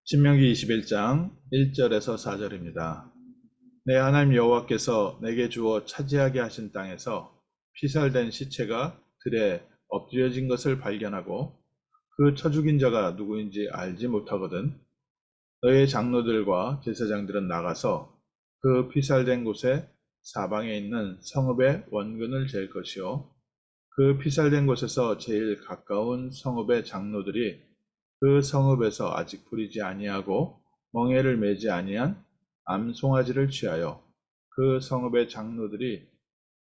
신명기 21장 1절에서 4절입니다. 내 하나님 여호와께서 내게 주어 차지하게 하신 땅에서 피살된 시체가 들에 엎드려진 것을 발견하고 그 쳐 죽인 자가 누구인지 알지 못하거든 너의 장로들과 제사장들은 나가서 그 피살된 곳에 사방에 있는 성읍의 원근을 잴 것이요 그 피살된 곳에서 제일 가까운 성읍의 장로들이 그 성읍에서 아직 부리지 아니하고 멍에를 매지 아니한 암송아지를 취하여 그 성읍의 장로들이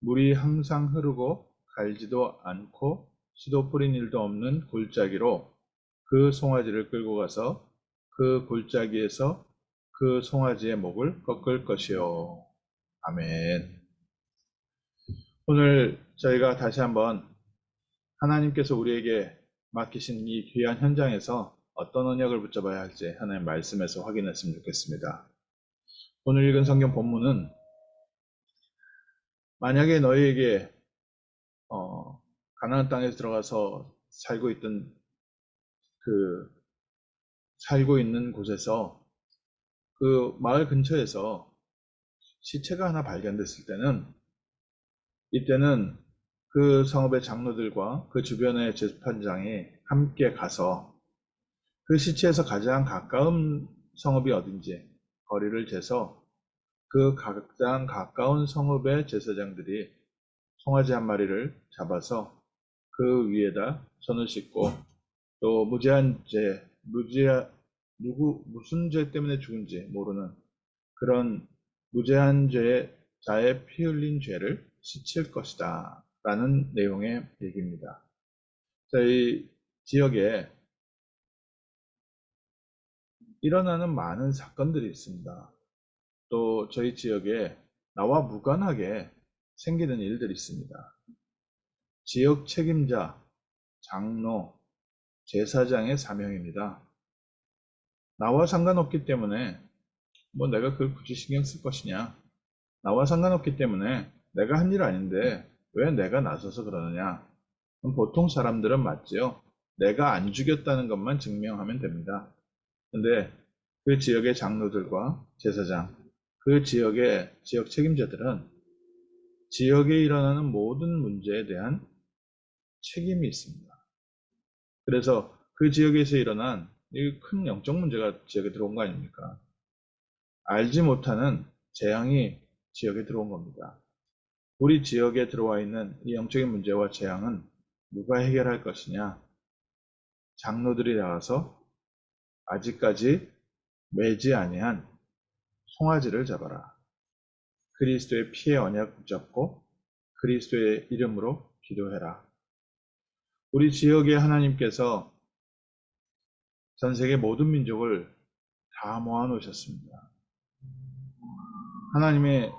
물이 항상 흐르고 갈지도 않고 씨도 뿌린 일도 없는 골짜기로 그 송아지를 끌고 가서 그 골짜기에서 그 송아지의 목을 꺾을 것이요. 아멘. 오늘 저희가 다시 한번 하나님께서 우리에게 맡기신 이 귀한 현장에서 어떤 언약을 붙잡아야 할지 하나님 말씀에서 확인했으면 좋겠습니다. 오늘 읽은 성경 본문은 만약에 너희에게 가나안 땅에 들어가서 살고 있는 곳에서 그 마을 근처에서 시체가 하나 발견됐을 때는 이때는 그 성읍의 장로들과 그 주변의 재판장이 함께 가서 그 시체에서 가장 가까운 성읍이 어딘지 거리를 재서 그 가장 가까운 성읍의 제사장들이 송아지 한 마리를 잡아서 그 위에다 손을 씻고 또 무슨 죄 때문에 죽은지 모르는 그런 무죄한 자의 피 흘린 죄를 씻을 것이다 라는 내용의 얘기입니다. 저희 지역에 일어나는 많은 사건들이 있습니다. 또 저희 지역에 나와 무관하게 생기는 일들이 있습니다. 지역 책임자, 장로, 제사장의 사명입니다. 나와 상관없기 때문에 내가 그걸 굳이 신경 쓸 것이냐. 나와 상관없기 때문에 내가 한 일 아닌데 왜 내가 나서서 그러느냐. 보통 사람들은 맞지요. 내가 안 죽였다는 것만 증명하면 됩니다. 근데 그 지역의 장로들과 제사장, 그 지역의 지역 책임자들은 지역에 일어나는 모든 문제에 대한 책임이 있습니다. 그래서 그 지역에서 일어난 이 큰 영적 문제가 지역에 들어온 거 아닙니까? 알지 못하는 재앙이 지역에 들어온 겁니다. 우리 지역에 들어와 있는 이 영적인 문제와 재앙은 누가 해결할 것이냐? 장로들이 나가서 아직까지 매지 아니한 송아지를 잡아라. 그리스도의 피의 언약 붙잡고 그리스도의 이름으로 기도해라. 우리 지역에 하나님께서 전 세계 모든 민족을 다 모아놓으셨습니다. 하나님의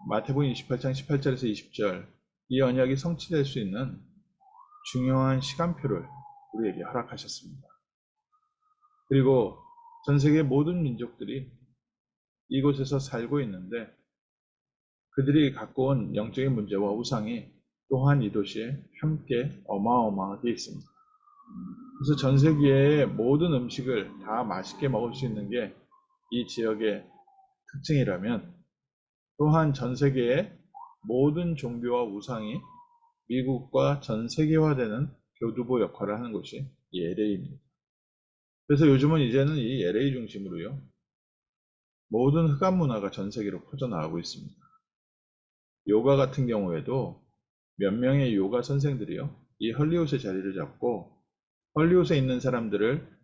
마태복음 28장 18절에서 20절 이 언약이 성취될 수 있는 중요한 시간표를 우리에게 허락하셨습니다. 그리고 전 세계 모든 민족들이 이곳에서 살고 있는데 그들이 갖고 온 영적인 문제와 우상이 또한 이 도시에 함께 어마어마하게 있습니다. 그래서 전 세계의 모든 음식을 다 맛있게 먹을 수 있는 게 이 지역의 특징이라면 또한 전 세계의 모든 종교와 우상이 미국과 전 세계화되는 교두보 역할을 하는 곳이 이 LA입니다. 그래서 요즘은 이제는 이 LA 중심으로요. 모든 흑암 문화가 전 세계로 퍼져나가고 있습니다. 요가 같은 경우에도 몇 명의 요가 선생들이요. 이 헐리우드에 자리를 잡고 헐리우드에 있는 사람들을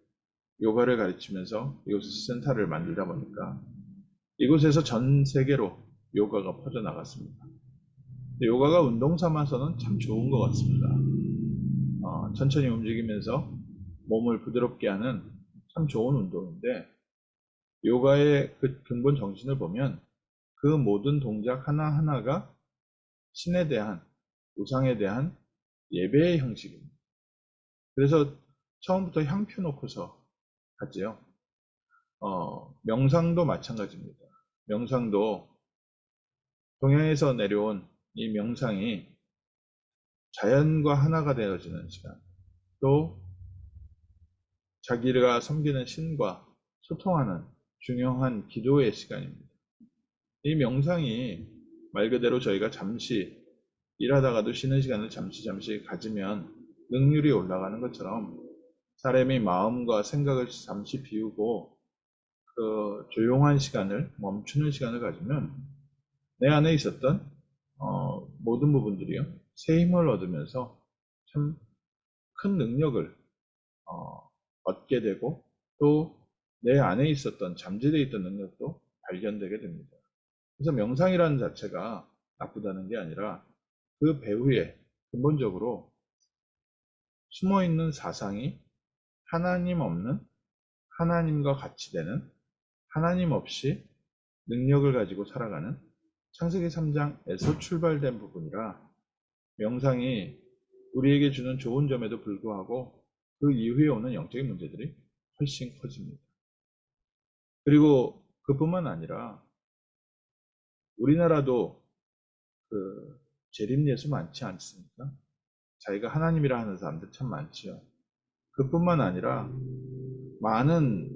요가를 가르치면서 이곳에서 센터를 만들다 보니까 이곳에서 전 세계로 요가가 퍼져나갔습니다. 요가가 운동 삼아서는 참 좋은 것 같습니다. 천천히 움직이면서 몸을 부드럽게 하는 참 좋은 운동인데 요가의 그 근본 정신을 보면 그 모든 동작 하나하나가 신에 대한, 우상에 대한 예배의 형식입니다. 그래서 처음부터 향표 놓고서 하지요. 명상도 마찬가지입니다. 명상도 동양에서 내려온 이 명상이 자연과 하나가 되어지는 시간, 또 자기가 섬기는 신과 소통하는 중요한 기도의 시간입니다. 이 명상이 말 그대로 저희가 잠시 일하다가도 쉬는 시간을 잠시 가지면 능률이 올라가는 것처럼 사람이 마음과 생각을 잠시 비우고 그 조용한 시간을 멈추는 시간을 가지면 내 안에 있었던 모든 부분들이요 새 힘을 얻으면서 참 큰 능력을 얻게 되고 또 내 안에 있었던 잠재되어 있던 능력도 발견되게 됩니다. 그래서 명상이라는 자체가 나쁘다는 게 아니라 그 배후에 근본적으로 숨어있는 사상이 하나님 없는 하나님과 같이 되는 하나님 없이 능력을 가지고 살아가는 창세기 3장에서 출발된 부분이라 명상이 우리에게 주는 좋은 점에도 불구하고 그 이후에 오는 영적인 문제들이 훨씬 커집니다. 그리고 그뿐만 아니라 우리나라도 그 재림예수 많지 않습니까? 자기가 하나님이라 하는 사람들 참 많지요. 그뿐만 아니라 많은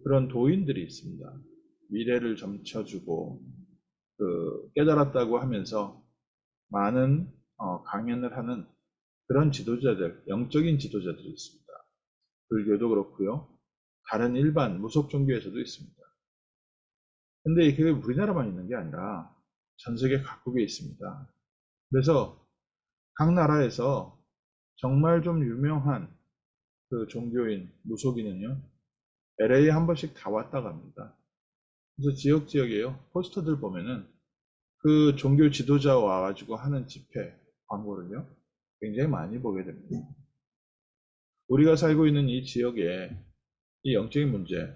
그런 도인들이 있습니다. 미래를 점쳐주고 깨달았다고 하면서 많은 강연을 하는 그런 지도자들, 영적인 지도자들이 있습니다. 불교도 그렇고요. 다른 일반 무속 종교에서도 있습니다. 근데 그게 우리나라만 있는 게 아니라 전 세계 각국에 있습니다. 그래서 각 나라에서 정말 좀 유명한 그 종교인, 무속인은요, LA에 한 번씩 다 왔다 갑니다. 그래서 지역에요, 포스터들 보면은 그 종교 지도자 와가지고 하는 집회 광고를요, 굉장히 많이 보게 됩니다. 우리가 살고 있는 이 지역에 이 영적인 문제,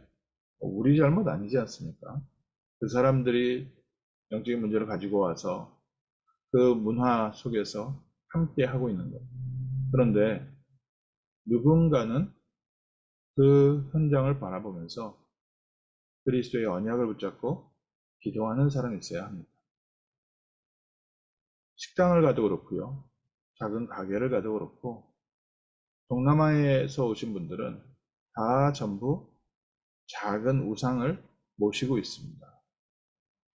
우리 잘못 아니지 않습니까? 그 사람들이 영적인 문제를 가지고 와서 그 문화 속에서 함께 하고 있는 것. 그런데 누군가는 그 현장을 바라보면서 그리스도의 언약을 붙잡고 기도하는 사람이 있어야 합니다. 식당을 가도 그렇고요. 작은 가게를 가도 그렇고 동남아에서 오신 분들은 다 전부 작은 우상을 모시고 있습니다.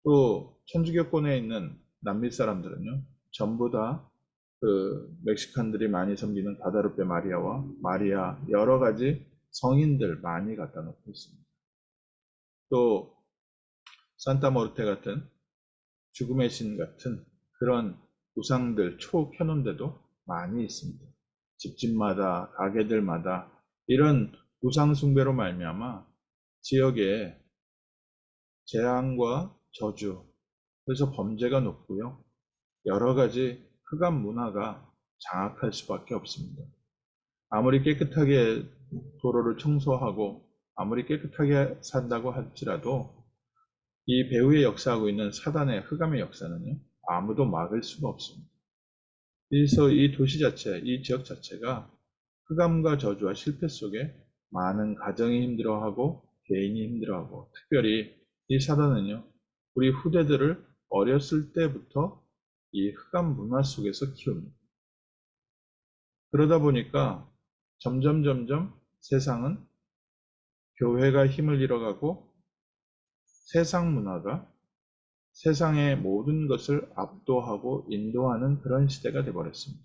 또 천주교권에 있는 남미 사람들은요. 전부 다 그 멕시칸들이 많이 섬기는 가다루페 마리아와 마리아 여러 가지 성인들 많이 갖다 놓고 있습니다. 또 산타 모르테 같은 죽음의 신 같은 그런 우상들 초 켜놓은 데도 많이 있습니다. 집집마다 가게들마다 이런 우상 숭배로 말미암아 지역에 재앙과 저주 그래서 범죄가 높고요. 여러 가지 흑암 문화가 장악할 수밖에 없습니다. 아무리 깨끗하게 도로를 청소하고 아무리 깨끗하게 산다고 할지라도 이 배후에 역사하고 있는 사단의 흑암의 역사는요. 아무도 막을 수가 없습니다. 그래서 이 도시 자체, 이 지역 자체가 흑암과 저주와 실패 속에 많은 가정이 힘들어하고 개인이 힘들어하고 특별히 이 사단은요. 우리 후대들을 어렸을 때부터 이 흑암 문화 속에서 키웁니다. 그러다 보니까 점점 세상은 교회가 힘을 잃어가고 세상 문화가 세상의 모든 것을 압도하고 인도하는 그런 시대가 되어버렸습니다.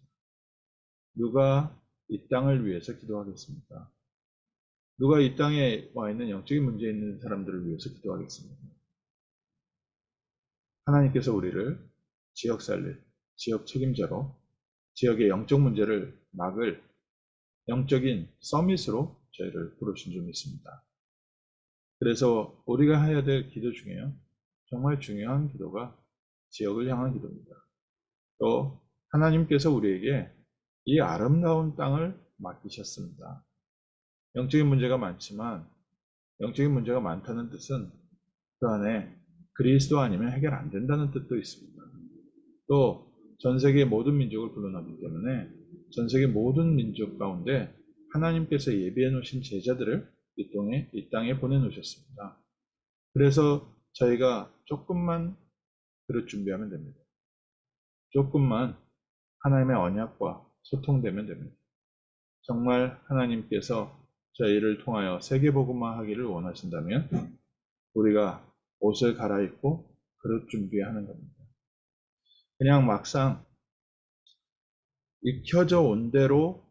누가 이 땅을 위해서 기도하겠습니까? 누가 이 땅에 와 있는 영적인 문제 있는 사람들을 위해서 기도하겠습니까? 하나님께서 우리를 지역 살릴, 지역 책임자로 지역의 영적 문제를 막을 영적인 서밋으로 저희를 부르신 줄 믿습니다. 그래서 우리가 해야 될 기도 중에요. 정말 중요한 기도가 지역을 향한 기도입니다. 또 하나님께서 우리에게 이 아름다운 땅을 맡기셨습니다. 영적인 문제가 많지만 영적인 문제가 많다는 뜻은 그 안에 그리스도 아니면 해결 안 된다는 뜻도 있습니다. 또 전 세계 모든 민족을 불러놨기 때문에 전 세계 모든 민족 가운데 하나님께서 예비해 놓으신 제자들을 이 땅에 보내놓으셨습니다. 그래서 저희가 조금만 그릇 준비하면 됩니다. 조금만 하나님의 언약과 소통되면 됩니다. 정말 하나님께서 저희를 통하여 세계복음화하기를 원하신다면 우리가 옷을 갈아입고 그릇 준비하는 겁니다. 그냥 막상 익혀져 온 대로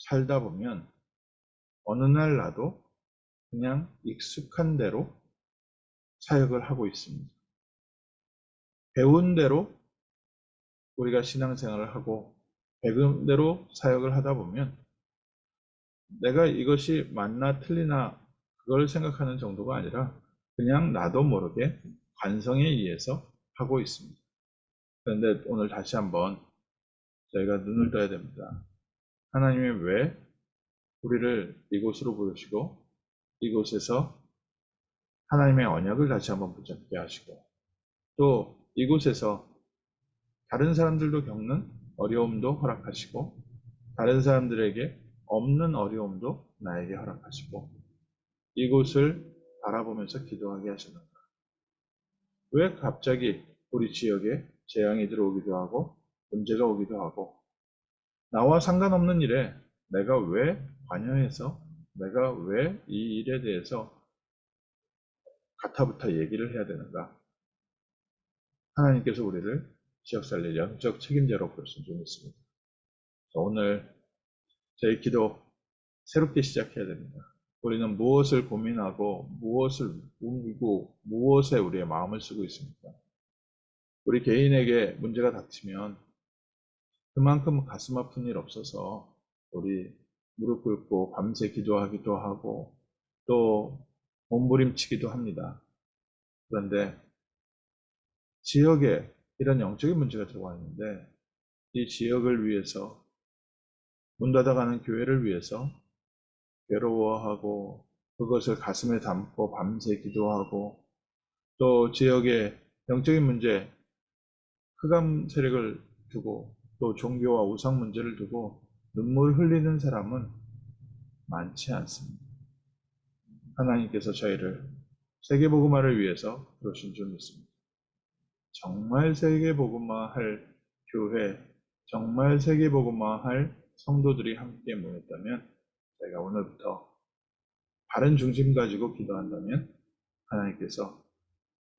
살다 보면 어느 날 나도 그냥 익숙한 대로 사역을 하고 있습니다. 배운 대로 우리가 신앙생활을 하고 배운 대로 사역을 하다 보면 내가 이것이 맞나 틀리나 그걸 생각하는 정도가 아니라 그냥 나도 모르게 관성에 의해서 하고 있습니다. 그런데 오늘 다시 한번 저희가 눈을 떠야 됩니다. 하나님이 왜 우리를 이곳으로 부르시고 이곳에서 하나님의 언약을 다시 한번 붙잡게 하시고 또 이곳에서 다른 사람들도 겪는 어려움도 허락하시고 다른 사람들에게 없는 어려움도 나에게 허락하시고 이곳을 바라보면서 기도하게 하시는가? 왜 갑자기 우리 지역에 재앙이 들어오기도 하고 문제가 오기도 하고 나와 상관없는 일에 내가 왜 관여해서 내가 왜 이 일에 대해서 가타부타 얘기를 해야 되는가? 하나님께서 우리를 지역살릴 영적 책임자로 부르신 줄 믿습니다. 오늘 저희 기도 새롭게 시작해야 됩니다. 우리는 무엇을 고민하고 무엇을 울고 무엇에 우리의 마음을 쓰고 있습니까? 우리 개인에게 문제가 닥치면 그만큼 가슴 아픈 일 없어서 우리 무릎 꿇고 밤새 기도하기도 하고 또 몸부림치기도 합니다. 그런데 지역에 이런 영적인 문제가 들어와 있는데 이 지역을 위해서 문 닫아가는 교회를 위해서 괴로워하고 그것을 가슴에 담고 밤새 기도하고 또 지역의 영적인 문제, 흑암 세력을 두고 또 종교와 우상 문제를 두고 눈물 흘리는 사람은 많지 않습니다. 하나님께서 저희를 세계복음화를 위해서 부르신 줄 믿습니다. 정말 세계복음화할 교회, 정말 세계복음화할 성도들이 함께 모였다면 저희가 오늘부터 바른 중심 가지고 기도한다면 하나님께서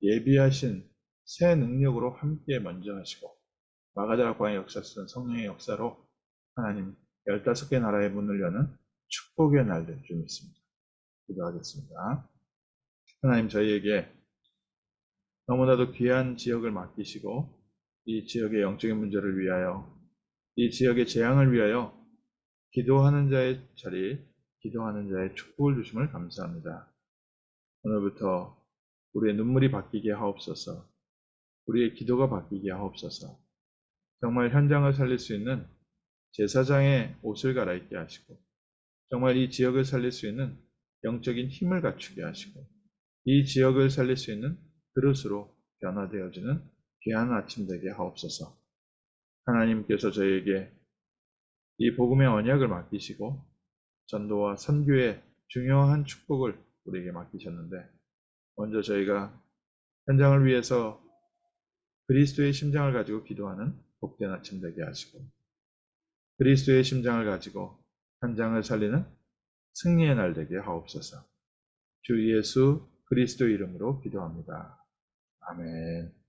예비하신 새 능력으로 함께 먼저 하시고 마가다락방의 역사 쓰는 성령의 역사로 하나님 15개 나라의 문을 여는 축복의 날 될 줄 믿습니다. 기도하겠습니다. 하나님 저희에게 너무나도 귀한 지역을 맡기시고 이 지역의 영적인 문제를 위하여 이 지역의 재앙을 위하여 기도하는 자의 자리, 기도하는 자의 축복을 주심을 감사합니다. 오늘부터 우리의 눈물이 바뀌게 하옵소서. 우리의 기도가 바뀌게 하옵소서. 정말 현장을 살릴 수 있는 제사장의 옷을 갈아입게 하시고 정말 이 지역을 살릴 수 있는 영적인 힘을 갖추게 하시고 이 지역을 살릴 수 있는 그릇으로 변화되어지는 귀한 아침 되게 하옵소서. 하나님께서 저희에게 이 복음의 언약을 맡기시고 전도와 선교의 중요한 축복을 우리에게 맡기셨는데 먼저 저희가 현장을 위해서 그리스도의 심장을 가지고 기도하는 복된 아침 되게 하시고 그리스도의 심장을 가지고 현장을 살리는 승리의 날 되게 하옵소서. 주 예수 그리스도 이름으로 기도합니다. 아멘.